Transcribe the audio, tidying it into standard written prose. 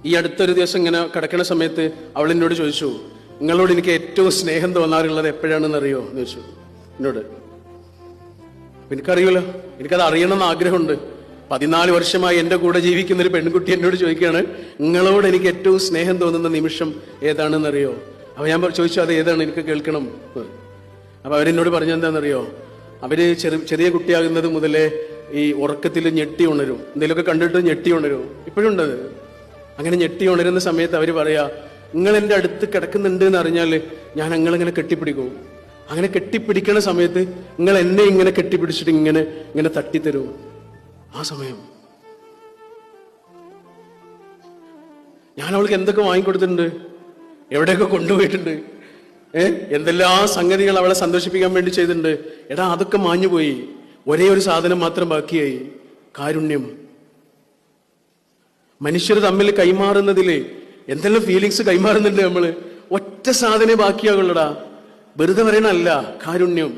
ഈ അടുത്തൊരു ദിവസം ഇങ്ങനെ കിടക്കുന്ന സമയത്ത് അവൾ എന്നോട് ചോദിച്ചു, നിങ്ങളോട് എനിക്ക് ഏറ്റവും സ്നേഹം തോന്നാറുള്ളത് എപ്പോഴാണെന്ന് അറിയോ എന്ന് ചോദിച്ചു എന്നോട്. എനിക്കറിയൂലോ, എനിക്കത് അറിയണമെന്ന് ആഗ്രഹമുണ്ട്. 14 വർഷമായി എൻ്റെ കൂടെ ജീവിക്കുന്ന ഒരു പെൺകുട്ടി എന്നോട് ചോദിക്കുകയാണ്, നിങ്ങളോട് എനിക്ക് ഏറ്റവും സ്നേഹം തോന്നുന്ന നിമിഷം ഏതാണെന്ന് അറിയോ? അപ്പൊ ഞാൻ ചോദിച്ചു, അത് ഏതാണ്, എനിക്ക് കേൾക്കണം. അപ്പൊ അവരെന്നോട് പറഞ്ഞെന്താണെന്നറിയോ, അവര് ചെറിയ കുട്ടിയാകുന്നത് മുതലേ ഈ ഉറക്കത്തിൽ ഞെട്ടി ഉണരും, എന്തെങ്കിലുമൊക്കെ കണ്ടിട്ട് ഞെട്ടി ഉണരും. ഇപ്പോഴുണ്ടത്. അങ്ങനെ ഞെട്ടി ഉണരുന്ന സമയത്ത് അവര് പറയാ, നിങ്ങൾ എൻ്റെ അടുത്ത് കിടക്കുന്നുണ്ട് എന്ന് അറിഞ്ഞാൽ ഞാൻ നിങ്ങളിങ്ങനെ കെട്ടിപ്പിടിക്കും. അങ്ങനെ കെട്ടിപ്പിടിക്കണ സമയത്ത് നിങ്ങൾ എന്നെ ഇങ്ങനെ കെട്ടിപ്പിടിച്ചിട്ട് ഇങ്ങനെ ഇങ്ങനെ തട്ടിത്തരും. ആ സമയം ഞാൻ അവൾക്ക് എന്തൊക്കെ വാങ്ങിക്കൊടുത്തിട്ടുണ്ട്, എവിടെയൊക്കെ കൊണ്ടുപോയിട്ടുണ്ട്, എന്തെല്ലാം സംഗതികൾ അവളെ സന്തോഷിപ്പിക്കാൻ വേണ്ടി ചെയ്തിട്ടുണ്ട്. എടാ, അതൊക്കെ മാഞ്ഞുപോയി. ഒരേ ഒരു സാധനം മാത്രം ബാക്കിയായി, കാരുണ്യം. മനുഷ്യർ തമ്മിൽ കൈമാറുന്നതില് എന്തെല്ലാം ഫീലിങ്സ് കൈമാറുന്നുണ്ട് നമ്മള്. ഒറ്റ സാധനം ബാക്കിയാകുള്ളടാ. വെറുതെ പറയണല്ല, കാരുണ്യം.